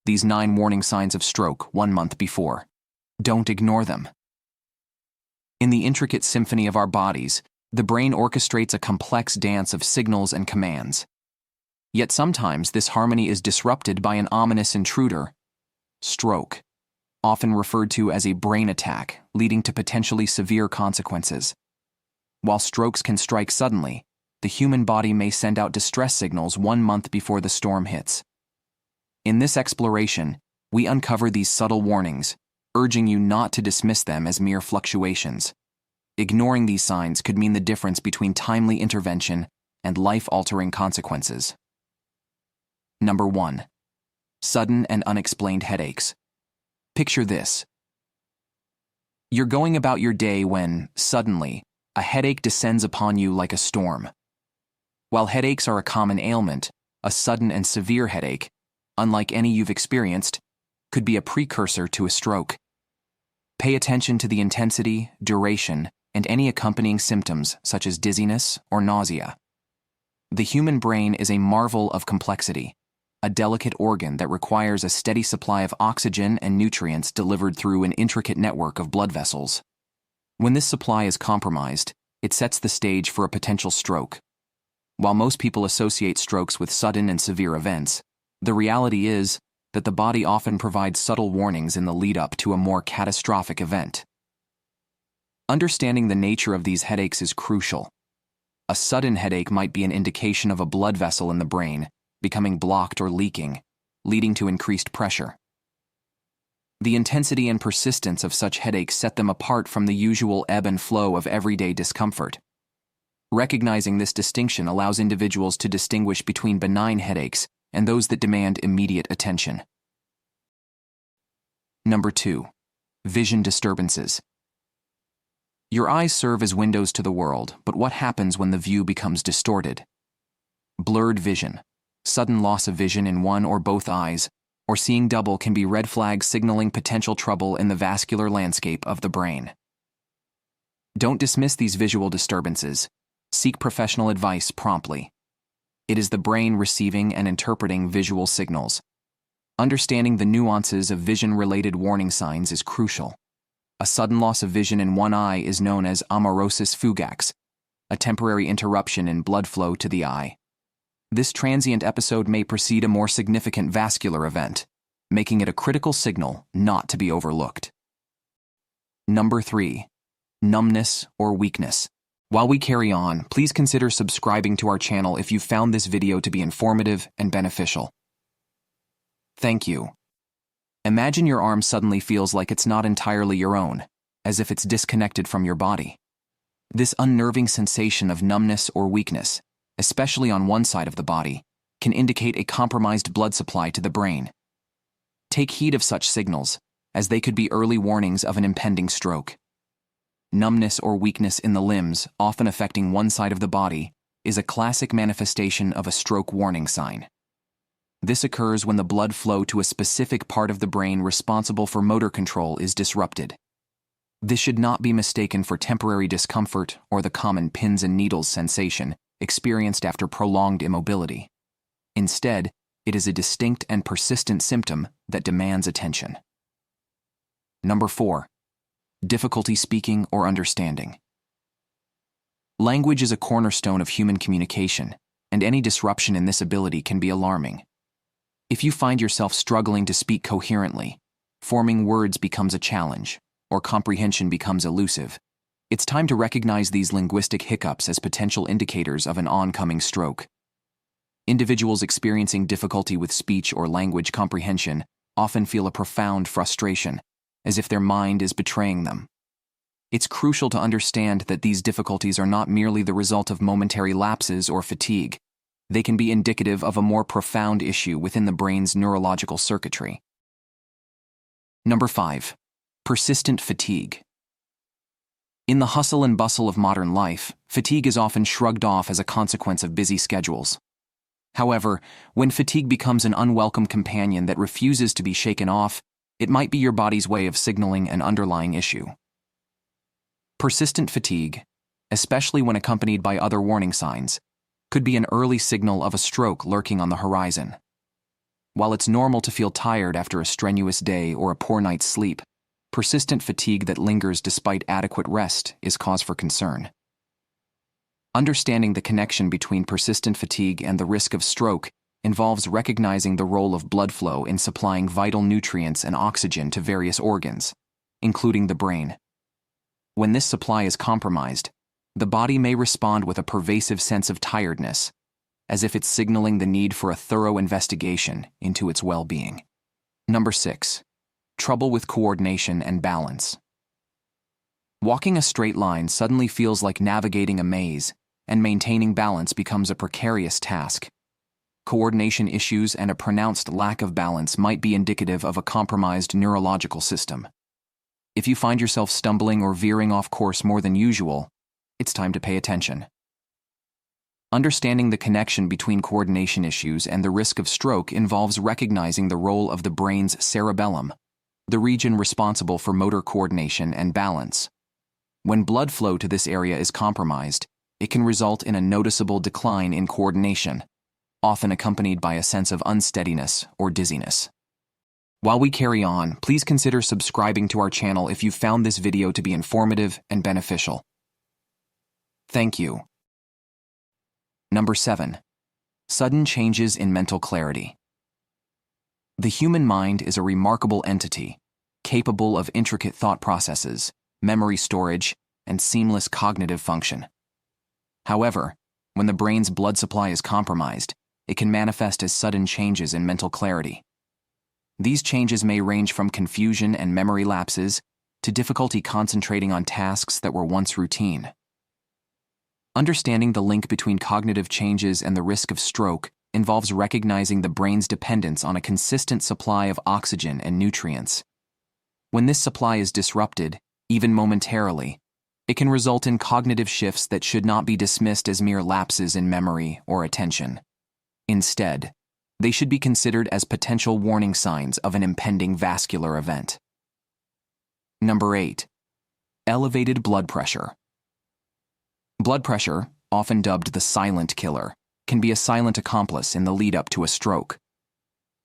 these 9 warning signs of stroke 1 month before. Don't ignore them. In the intricate symphony of our bodies, the brain orchestrates a complex dance of signals and commands. Yet sometimes this harmony is disrupted by an ominous intruder: stroke, often referred to as a brain attack, leading to potentially severe consequences. While strokes can strike suddenly, the human body may send out distress signals 1 month before the storm hits. In this exploration, we uncover these subtle warnings, urging you not to dismiss them as mere fluctuations. Ignoring these signs could mean the difference between timely intervention and life-altering consequences. Number 1. Sudden and unexplained headaches. Picture this. You're going about your day when, suddenly, a headache descends upon you like a storm. While headaches are a common ailment, a sudden and severe headache, unlike any you've experienced, could be a precursor to a stroke. Pay attention to the intensity, duration, and any accompanying symptoms such as dizziness or nausea. The human brain is a marvel of complexity, a delicate organ that requires a steady supply of oxygen and nutrients delivered through an intricate network of blood vessels. When this supply is compromised, it sets the stage for a potential stroke. While most people associate strokes with sudden and severe events, the reality is that the body often provides subtle warnings in the lead-up to a more catastrophic event. Understanding the nature of these headaches is crucial. A sudden headache might be an indication of a blood vessel in the brain becoming blocked or leaking, leading to increased pressure. The intensity and persistence of such headaches set them apart from the usual ebb and flow of everyday discomfort. Recognizing this distinction allows individuals to distinguish between benign headaches and those that demand immediate attention. Number 2. Vision disturbances. Your eyes serve as windows to the world, but what happens when the view becomes distorted? Blurred vision, sudden loss of vision in one or both eyes, or seeing double can be red flags signaling potential trouble in the vascular landscape of the brain. Don't dismiss these visual disturbances. Seek professional advice promptly. It is the brain receiving and interpreting visual signals. Understanding the nuances of vision-related warning signs is crucial. A sudden loss of vision in one eye is known as amaurosis fugax, a temporary interruption in blood flow to the eye. This transient episode may precede a more significant vascular event, making it a critical signal not to be overlooked. Number 3. Numbness or weakness. While we carry on, please consider subscribing to our channel if you found this video to be informative and beneficial. Thank you. Imagine your arm suddenly feels like it's not entirely your own, as if it's disconnected from your body. This unnerving sensation of numbness or weakness, especially on one side of the body, can indicate a compromised blood supply to the brain. Take heed of such signals, as they could be early warnings of an impending stroke. Numbness or weakness in the limbs, often affecting one side of the body, is a classic manifestation of a stroke warning sign. This occurs when the blood flow to a specific part of the brain responsible for motor control is disrupted. This should not be mistaken for temporary discomfort or the common pins and needles sensation experienced after prolonged immobility. Instead, it is a distinct and persistent symptom that demands attention. Number 4. Difficulty speaking or understanding. Language is a cornerstone of human communication, and any disruption in this ability can be alarming. If you find yourself struggling to speak coherently, forming words becomes a challenge, or comprehension becomes elusive, it's time to recognize these linguistic hiccups as potential indicators of an oncoming stroke. Individuals experiencing difficulty with speech or language comprehension often feel a profound frustration, as if their mind is betraying them. It's crucial to understand that these difficulties are not merely the result of momentary lapses or fatigue. They can be indicative of a more profound issue within the brain's neurological circuitry. Number 5. Persistent fatigue. In the hustle and bustle of modern life, fatigue is often shrugged off as a consequence of busy schedules. However, when fatigue becomes an unwelcome companion that refuses to be shaken off, it might be your body's way of signaling an underlying issue. Persistent fatigue, especially when accompanied by other warning signs, could be an early signal of a stroke lurking on the horizon. While it's normal to feel tired after a strenuous day or a poor night's sleep, persistent fatigue that lingers despite adequate rest is cause for concern. Understanding the connection between persistent fatigue and the risk of stroke involves recognizing the role of blood flow in supplying vital nutrients and oxygen to various organs, including the brain. When this supply is compromised, the body may respond with a pervasive sense of tiredness, as if it's signaling the need for a thorough investigation into its well-being. Number 6. Trouble with coordination and balance. Walking a straight line suddenly feels like navigating a maze, and maintaining balance becomes a precarious task. Coordination issues and a pronounced lack of balance might be indicative of a compromised neurological system. If you find yourself stumbling or veering off course more than usual, it's time to pay attention. Understanding the connection between coordination issues and the risk of stroke involves recognizing the role of the brain's cerebellum, the region responsible for motor coordination and balance. When blood flow to this area is compromised, it can result in a noticeable decline in coordination, often accompanied by a sense of unsteadiness or dizziness. While we carry on, please consider subscribing to our channel if you found this video to be informative and beneficial. Thank you. Number 7. Sudden changes in mental clarity. The human mind is a remarkable entity, capable of intricate thought processes, memory storage, and seamless cognitive function. However, when the brain's blood supply is compromised, it can manifest as sudden changes in mental clarity. These changes may range from confusion and memory lapses to difficulty concentrating on tasks that were once routine. Understanding the link between cognitive changes and the risk of stroke involves recognizing the brain's dependence on a consistent supply of oxygen and nutrients. When this supply is disrupted, even momentarily, it can result in cognitive shifts that should not be dismissed as mere lapses in memory or attention. Instead, they should be considered as potential warning signs of an impending vascular event. Number 8. Elevated blood pressure. Blood pressure, often dubbed the silent killer, can be a silent accomplice in the lead-up to a stroke.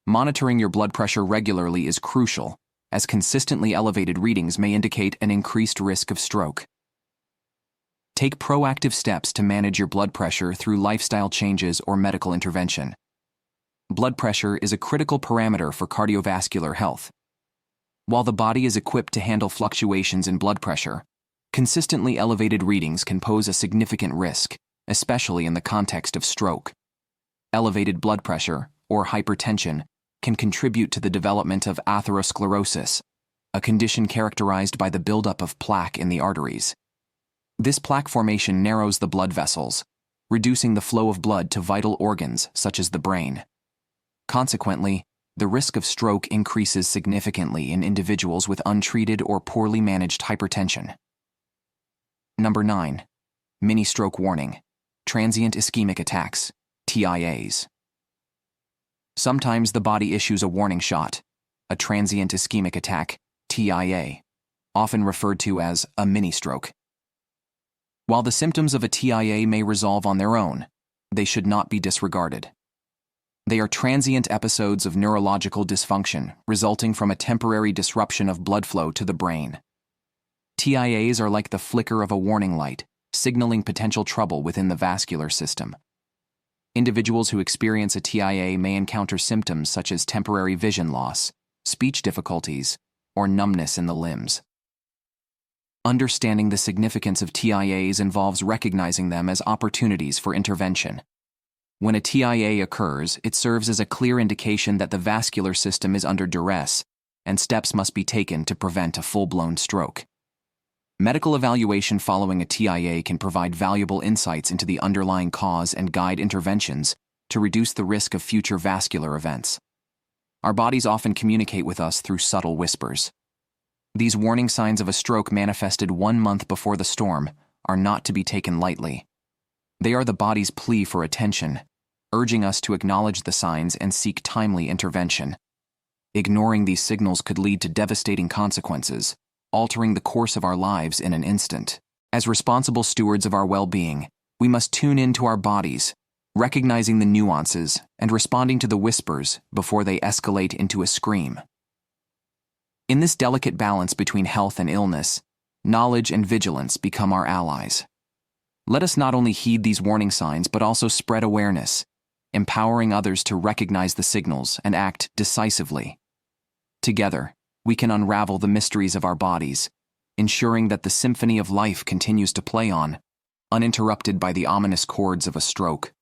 Monitoring your blood pressure regularly is crucial, as consistently elevated readings may indicate an increased risk of stroke. Take proactive steps to manage your blood pressure through lifestyle changes or medical intervention. Blood pressure is a critical parameter for cardiovascular health. While the body is equipped to handle fluctuations in blood pressure, consistently elevated readings can pose a significant risk, especially in the context of stroke. Elevated blood pressure, or hypertension, can contribute to the development of atherosclerosis, a condition characterized by the buildup of plaque in the arteries. This plaque formation narrows the blood vessels, reducing the flow of blood to vital organs such as the brain. Consequently, the risk of stroke increases significantly in individuals with untreated or poorly managed hypertension. Number 9. Mini-stroke warning. Transient ischemic attacks, TIAs. Sometimes the body issues a warning shot, a transient ischemic attack, TIA, often referred to as a mini-stroke. While the symptoms of a TIA may resolve on their own, they should not be disregarded. They are transient episodes of neurological dysfunction resulting from a temporary disruption of blood flow to the brain. TIAs are like the flicker of a warning light, signaling potential trouble within the vascular system. Individuals who experience a TIA may encounter symptoms such as temporary vision loss, speech difficulties, or numbness in the limbs. Understanding the significance of TIAs involves recognizing them as opportunities for intervention. When a TIA occurs, it serves as a clear indication that the vascular system is under duress, and steps must be taken to prevent a full-blown stroke. Medical evaluation following a TIA can provide valuable insights into the underlying cause and guide interventions to reduce the risk of future vascular events. Our bodies often communicate with us through subtle whispers. These warning signs of a stroke manifested 1 month before the storm are not to be taken lightly. They are the body's plea for attention, urging us to acknowledge the signs and seek timely intervention. Ignoring these signals could lead to devastating consequences, altering the course of our lives in an instant. As responsible stewards of our well-being, we must tune into our bodies, recognizing the nuances and responding to the whispers before they escalate into a scream. In this delicate balance between health and illness, knowledge and vigilance become our allies. Let us not only heed these warning signs but also spread awareness, empowering others to recognize the signals and act decisively. Together, we can unravel the mysteries of our bodies, ensuring that the symphony of life continues to play on, uninterrupted by the ominous chords of a stroke.